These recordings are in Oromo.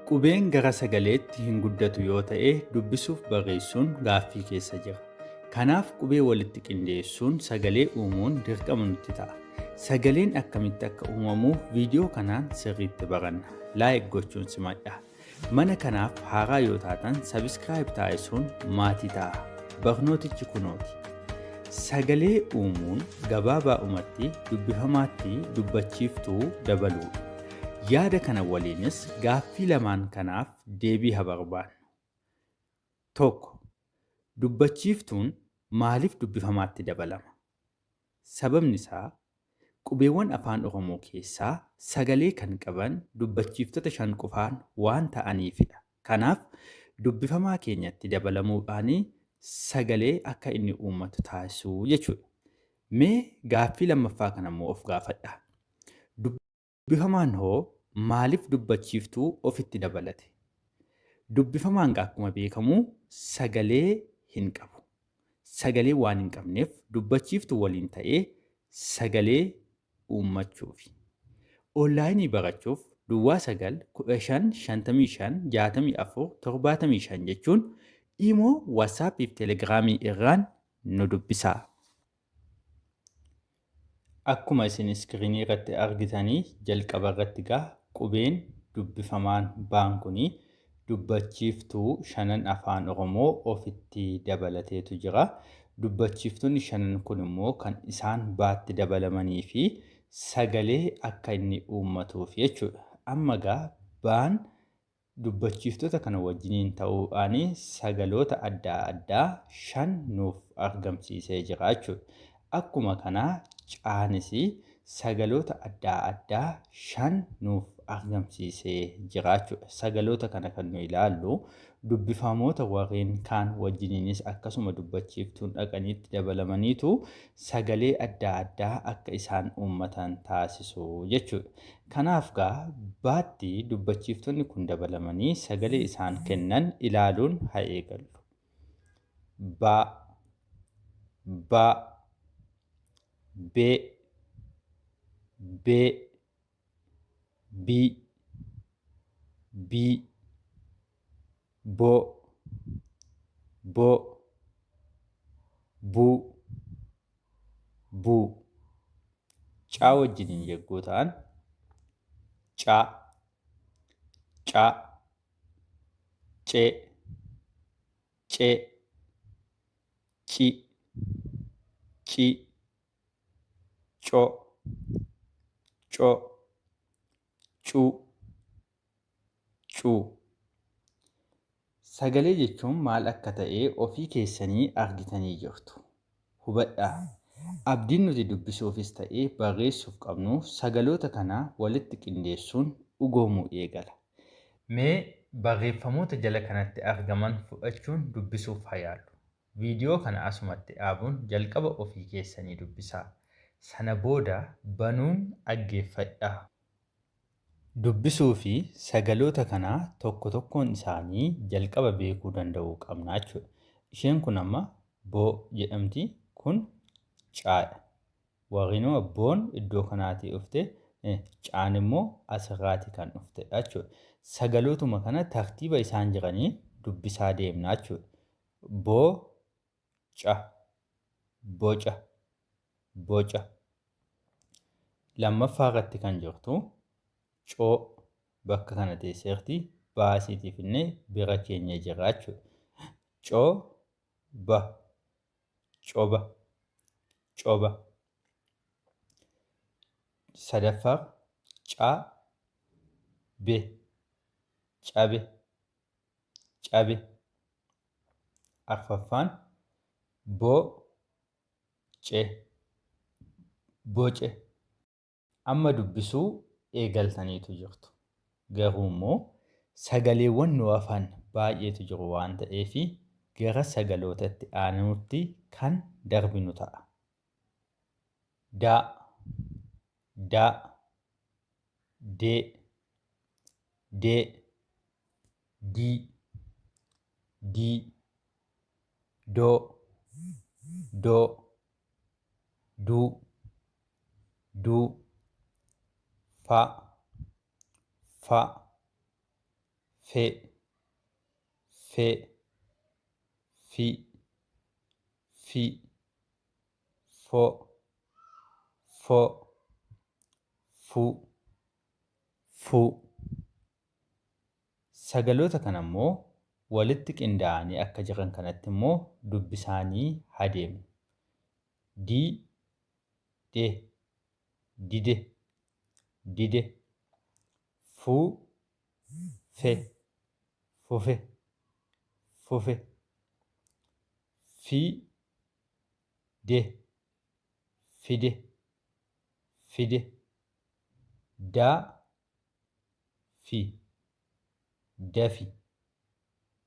Qubeen gara sagaleetti hin guddatu yoo ta'e dubbisuuf barreessuun gaaffii keessa jira. Kanaaf qubee walitti qindeessuun sagalee uumuun dirqama nutti ta'a. Sagaleen akkamitti akka uumamu viidiyoo kanaan sirriitti baranna. Laayik gochuun simadha. Mana kanaaf haaraa yoo taatan sabiskiraayib taasisuun maatii ta'a. Barnootichi kunooti. Sagalee uumuun gabaabaadhumatti dubbifamaatti dubbachiiftuu dabaluudha. Yaada kana waliinis gaaffii lamaan kanaaf deebii haa barbaannu. 1. Dubbachiiftuun maaliif dubbifamaatti dabalama? Sababni isaa qubeewwan afaan Oromoo keessaa sagalee kan qaban dubbachiiftota 5 qofaan waan ta'aniifidha. Kanaaf dubbifamaa keenyatti dabalamuudhaan sagalee akka inni uummatu taasisuu jechuudha. Mee gaaffii lammaffaa kanammoo of gaafadha. Dubbifamaan hoo maaliif dubbachiiftuu ofitti dabalate? Dubbifamaan akkuma beekamu sagalee hin qabu. Sagalee waan hin qabneef dubbachiiftuu waliin ta'ee sagalee uummachuufi. Onlaayinii barachuuf Duwwaa 9-15-55-64-75 jechuun Imoo, Waatsaappii fi Teelegiraamii irraan nu dubbisaa. Akkuma isin iskiriinii irratti argitanii jalqaba irratti qubeen dubbifamaan baan kunii dubbachiiftuu 5 afaan Oromoo ofitti dabalateetu jira. Dubbachiiftuun 5 kun immoo kan isaan baatti dabalamanii fi sagalee akka inni uummatuuf jechuudha. Amma baan dubbachiiftota kana wajjiniin ta'uudhaan sagaloota adda addaa 5 nuuf argamsiisee jira jechuudha. Akkuma kanaa caanis sagaloota adda addaa 5 nuuf argamsiisee jira jechuudha. Sagaloota kana kan nu ilaallu dubbifamoota warreen kaan wajjiniinis akkasuma dubbachiiftuun dhaqaniitti dabalamaniitu sagalee adda addaa akka isaan uummatan taasisu jechuudha. Kanaaf baatti dubbachiiftonni kun dabalamanii sagalee isaan kennan ilaaluun haa eegallu. Ba, ba, be, be, bi, bi, bo, bo, bu, bu. Caa wajjiniin yogguu ta'an caa, caa, cee, cee, ci, ci, co, co, cu, cu. Sagalee jechuun maal akka ta'e ofii keessanii argitanii jirtu. Hubadhaa. Abdiin nuti dubbisuufis ta'ee barreessuuf qabnu sagaloota kana walitti qindeessuun dhugoomuu eegala. Mee barreeffamoota jala kanatti argaman fudhachuun dubbisuuf haa yaallu. Viidiyoo kana asumatti dhaabuun jalqaba ofii keessanii dubbisaa. Sana booda banuun dhaggeeffadhaa. Dubbisuu fi sagaloota kanaa tokko tokkoon isaanii jalqaba beekuu danda'uu qabna jechuudha. Isheen kun amma boo jedhamti, kun caadha. Warreen boon iddoo kanaatii dhufte, caan immoo asirraatii kan dhuftedha jechuudha. Sagalootuma kana tartiiba isaan jiranii dubbisaa deemna jechuudha. Boo, ca, boca, boca. Lammaffaa irratti kan jirtu coo bakka kana teesseerti baasiitiif illee bira keenya jira jechuudha. Coo, ba, coba, coba. Sadaffaa caa, be, cabe, cabe. Arfaffaan boo, ce, boce. Amma dubbisuu eegaltaniitu jirtu. Garuu immoo sagaleewwan nu hafan baay'eetu jiru waan ta'eef gara sagalootatti aanuutti kan darbinu ta'a. Daa, daa, dee, dee, dii, dii, doo, doo, duu, duu. Fa, fa, fe, fe, fi, fi, fo, fo, fu, fu. Sagaloota kana immoo walitti qindaa'anii akka jiran kanatti immoo dubbisaanii hadeemu. Di, de, dide, dide. Fu, fe, fufe, fufe. Fi, de, fide, fide. Da, fi, dafi,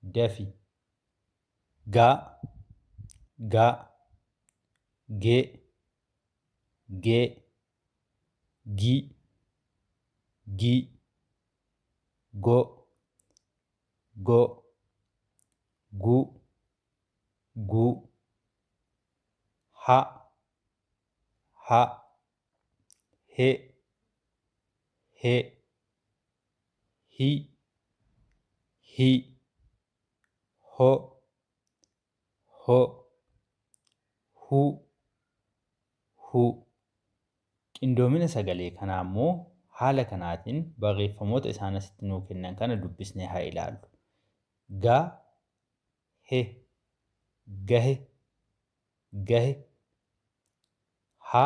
dafi. Ga, ga, ge, ge. Gi, gi. Go, go. Gu, gu. Ha, ha. He, he. Hi, hi. Ho, ho. Hu, hu. Qindoomina sagalee kanaa immoo haala kanaatiin barreeffamoota isaan asitti nuu kennan kana dubbisnee haa ilaallu. Ga, he, gahe, gahe. Ha,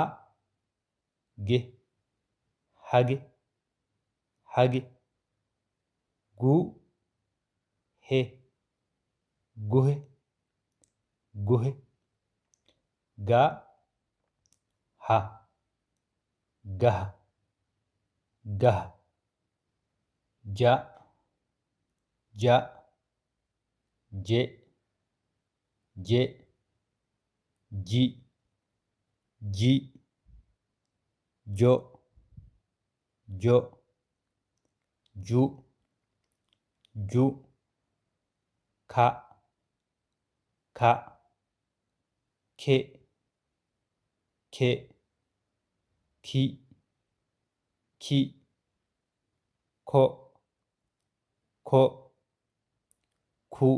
ge, hage, hage. Gu, he, guhe, guhe. Ga, ha, gaha, gaha. Ja, ja. Je, je. Ji, ji. Jo, jo. Ju, ju. Ka, ka. Ke, ke. Ki, ki. Ko, ko. Ku,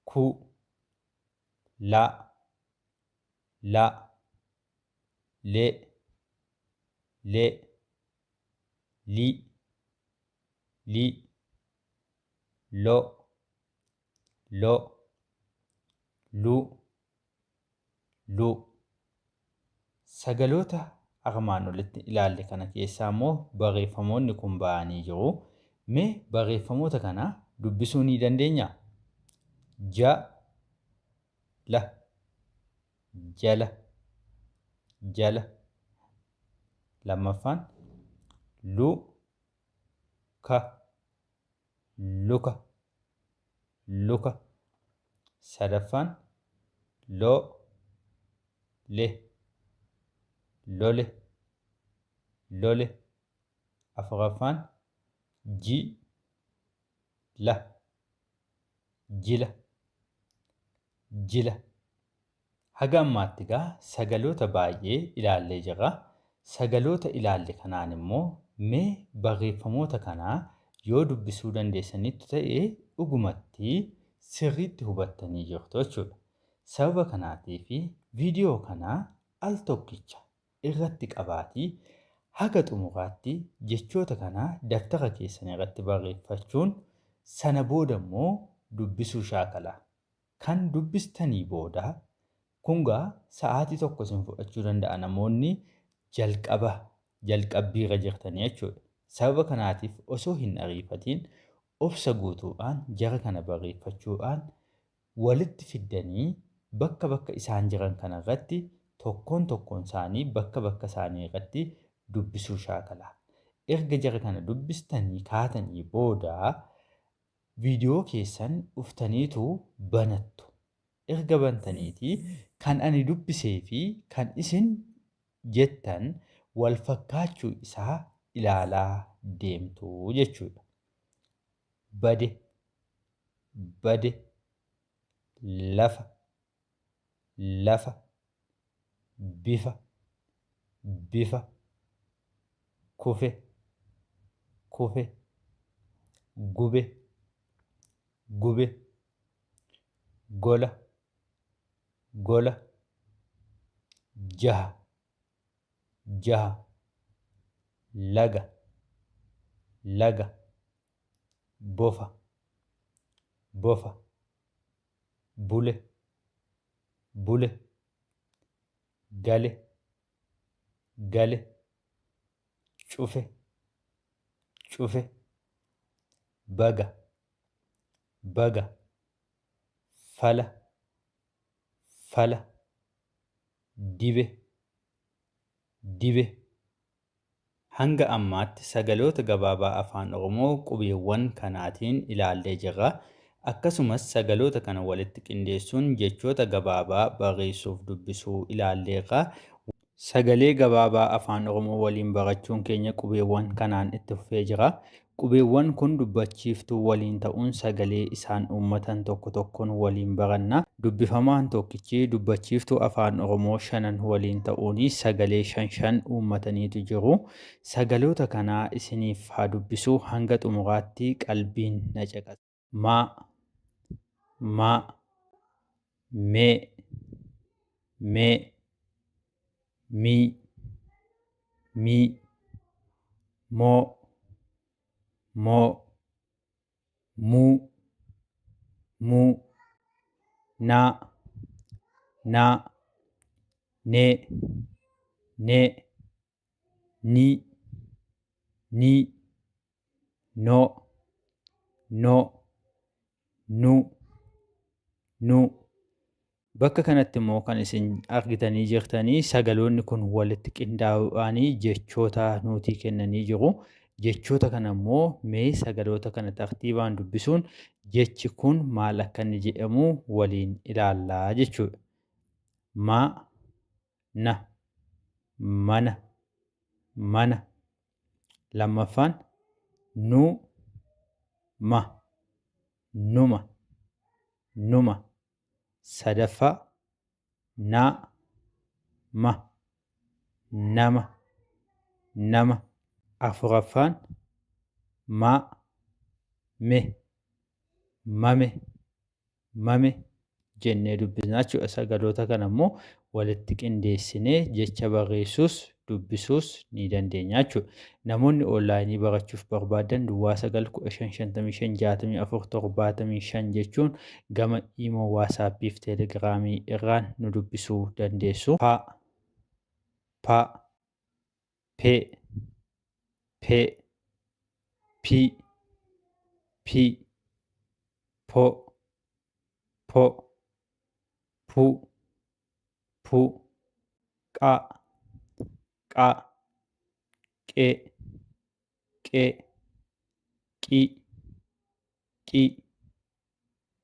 ku. La, la. Le, le. Li, li. Lo, lo. Lu, lu. Sagaloota armaan olitti ilaalle kana keessaa immoo barreeffamoonni kun ba'anii jiru. Mee barreeffamoota kana dubbisuu ni dandeenyaa? Ja, la, jala, jala. Lammaffaan lu, ka, luka, luka. Sadaffaan lo, le, lole, lole. Afuraffaan ji, la, jila, jila. Haga ammaatti egaa sagaloota baay'ee ilaallee jirra. Sagaloota ilaalle kanaan immoo mee barreeffamoota kanaa yoo dubbisuu dandeessanitti ta'e dhugumatti sirriitti hubattanii jirtu jechuudha. Sababa kanaatiif viidiyoo kanaa al tokkicha irratti qabaatii haga xumuraatti jechoota kanaa daftara keessan irratti barreeffachuun sana booda immoo dubbisuu shaakala. Kan dubbistanii booda kungaa sa'aatii tokko isin fudhachuu danda'a namoonni jalqabbiirra jirtanii jechuudha. Sababa kanaatiif osoo hin ariifatiin obsa guutuudhaan jara kana barreeffachuudhaan walitti fiddanii bakka isaan jiran kanarratti tokkoon isaanii bakka isaanii irratti dubbisuu shaakala. Erga jara kana dubbistanii kaatanii booda viidiyoo keessan dhuftaniitu banattu. Erga bantaniitii kan ani dubbisee fi kan isin jettan wal fakkaachuu isaa ilaalaa deemtu jechuudha. Bade, bade. Lafa, lafa. Bifa, bifa. Kufe, kufe. gube, gube, gola, gola, jaha, jaha, laga, laga, bofa, bofa, bule, bule, gale, gale, cufe, cufe, baga, baga, fala, fala, dibe, dibe. Hanga ammaatti sagaloota gabaabaa afaan Oromoo qubeewwan kanaatiin ilaallee jirra. Akkasumas sagaloota kana walitti qindeessuun jechoota gabaabaa barreessuuf dubbisuu ilaalleerra. Sagalee gabaabaa afaan Oromoo waliin barachuun keenya qubeewwan kanaan itti fufee jira. Qubeewwan kun dubbachiiftuu waliin ta'uun sagalee isaan uummatan tokko tokkoon waliin baranna. Dubbifamaan tokkichi dubbachiiftuu afaan Oromoo 5 waliin ta'uun sagalee 5 uummataniitu jiru. Sagaloota kanaa isiniif haa dubbisuu hanga xumuraatti qalbiin na caqasa. Ma, ma, mee, mee, mi, mi, mo, mo, mu, mu, na, na, ne, ne, ni, ni, no, no, nu, nu. Bakka kanatti immoo kan isin argitanii jirtanii sagaloonni kun walitti qindaa'uudhaanii jechoota nuutii kennanii jiru. Jechoota kana immoo mee sagaloota kana tartiibaan dubbisuun jechi kun maal akka inni jedhamu waliin ilaallaa jechuudha. Ma, na, mana, mana. Lammaffaan nu, ma, numa, numa. Sadaffaa na, ma, nama, nama. Afuraffaan ma, me, mame, mame jennee dubbisna jechuudha. Sagaloota kana immoo walitti qindeessinee jecha barreessuus dubbisuus ni dandeenya jechuudha. Namoonni onlaayinii barachuuf barbaadan Duwwaa 955647475 jechuun gama iimoo waasaappii fi teelegiraamii irraan nu dubbisuu dandeessu. Pa, pa, pe, pe, pi, pi, po, po, pu, pu, qa, qa, qe, qe, qi, qi,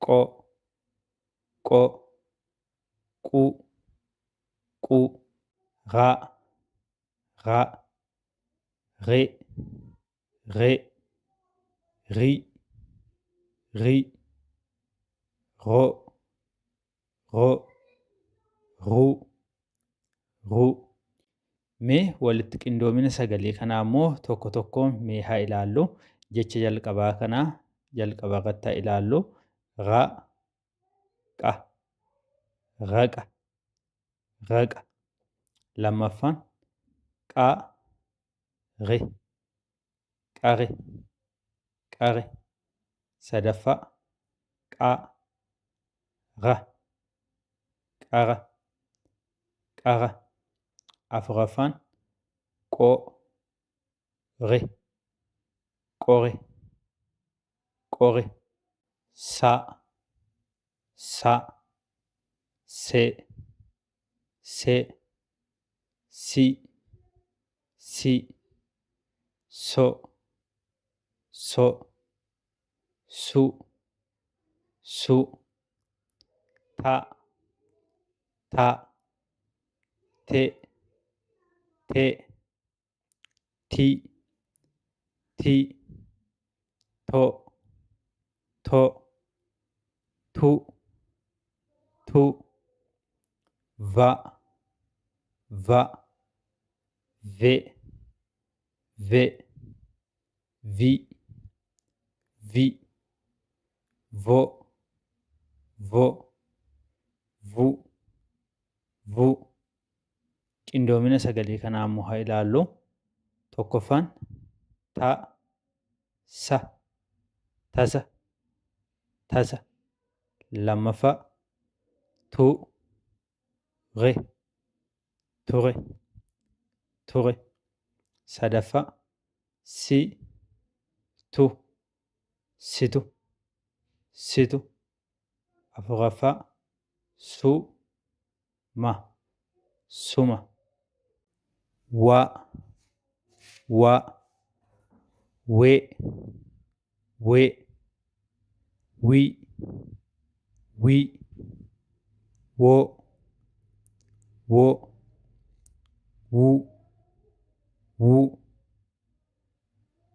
qo, qo, qu, qu, ra, ra, re, re, ri, ri, ro, ro, ru, ru. Mee walitti qindoomina sagalee kanaa immoo tokko tokkoon mee haa ilaallu. Jecha jalqabaa kanaa jalqaba irratti haa ilaallu. Ra, qa, raqa, raqa. Lammaffaan qa, re, qare, qare. Sadaffaa qa, ra, qara, qara. Afuraffaan qo, re, qore, qore. Sa, sa, se, se, si, si, so, so, su, su. Ta, ta, te, te, ti, ti, to, to, tu, tu. Va, va, ve, ve, vi, vi, vo, vo, vu, vu. Qindoomina sagalee kanaa immoo haa ilaallu. Tokkoffaan ta, sa, tasa, tasa. Lammaffaa tu, re, ture, ture. Sadaffaa si, tu, situ, situ. Afuraffaa su, ma, suma. Wa, wa, we, we, wi, wi, wo, wo, wu, wu.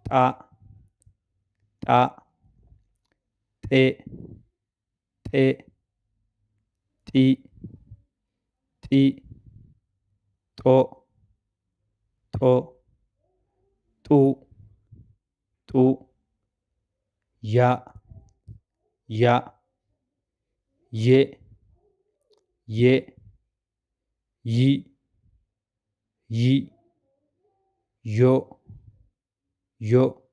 Xa, xa, xe, xe, xi, xi, xo, xo, xu, xu. Ya, ya, ye, ye, yi, yi, yo, yo,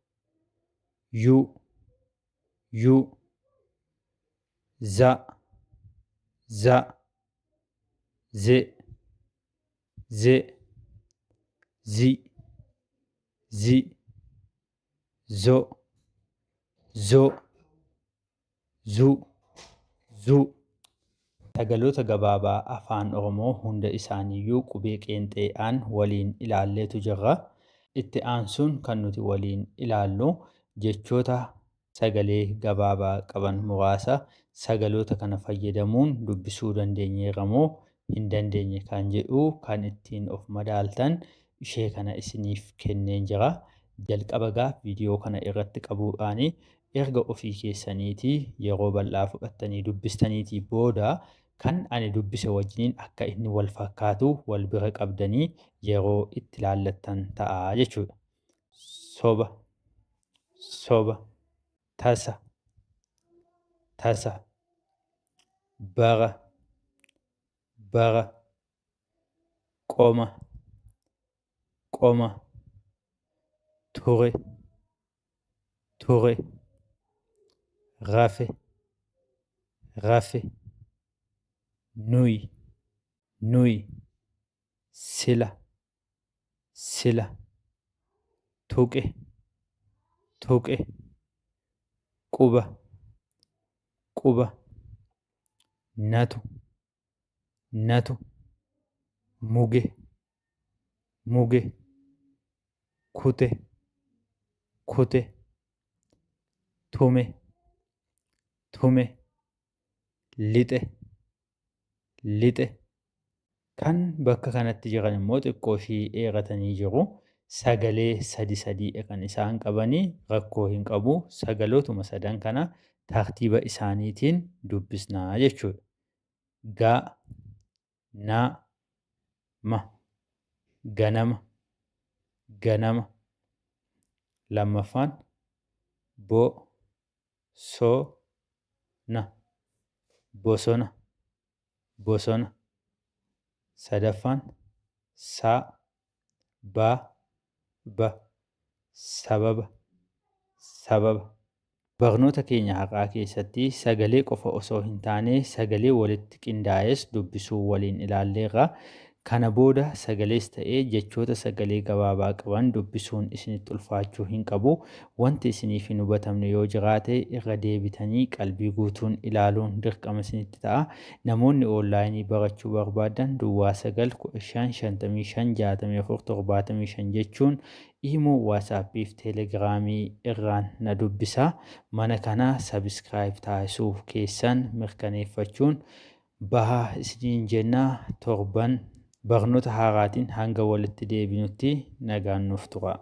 yu, yu. Za, za, ze, ze, zi, zi, zo, zo, zu, zu. Sagaloota gabaabaa afaan Oromoo hunda isaaniiyyuu qubee qeenxeedhaan waliin ilaalleetu jirra. Itti aansuun kan nuti waliin ilaallu jechoota sagalee gabaabaa qaban muraasa sagaloota kana fayyadamuun dubbisuu dandeenyeerra moo hin dandeenye kan jedhu kan ittiin of madaaltan ishee kana isiniif kenneen jira. Jalqaba viidiyoo kana irratti qabuudhaan erga ofii keessaniitii yeroo bal'aa fudhattanii dubbistaniitii booda kan ani dubbise wajjiniin akka inni wal fakkaatu wal bira qabdanii yeroo itti ilaallattan ta'a jechuudha. Soba, soba. Tasa, tasa. Bara, bara. Qoma, qoma. Ture, ture. Rafe, rafe. Nuyi, nuyi. Sila, sila. Tuqe, tuqe. Quba, quba. Natu, natu. Muge, muge. Kute, kute. Tume, tume. Lixe, lixe. Kan bakka kanatti jiran immoo xiqqoo ishii dheeratanii jiru. Sagalee sadi sadiidha kan isaan qabanii rakkoo hin qabu. Sagalootuma sadan kana tartiiba isaaniitiin dubbisnaa jechuudha. Ga, na, ma. Ganama, ganama. Lammaffaan bo, so, na. Bosona, bosona. Sadaffaan sa, ba, ba. Sababa, sababa. Barnoota keenya har'aa keessatti sagalee qofa osoo hin taane sagalee walitti qindaa'es dubbisuu waliin ilaalleerra. Kana booda sagalees ta'ee jechoota sagalee gabaabaa qaban dubbisuun isinitti ulfaachuu hin qabu. Wanti isiniif hin hubatamne yoo jiraate irra deebitanii qalbii guutuun ilaaluun dirqama isinitti ta'a. Namoonni oonlaayinii barachuu barbaadan Duwwaa 955656475 jechuun Imo, Waatsaappii fi Teelegiraamii irraan na dubbisaa. Mana kana sabiskiraayib taasisuuf keessan mirkaneeffachuun bahaa isiniin jennaa. Torban barnoota haaraatiin hanga walitti deebinutti nagaan nuuf tura.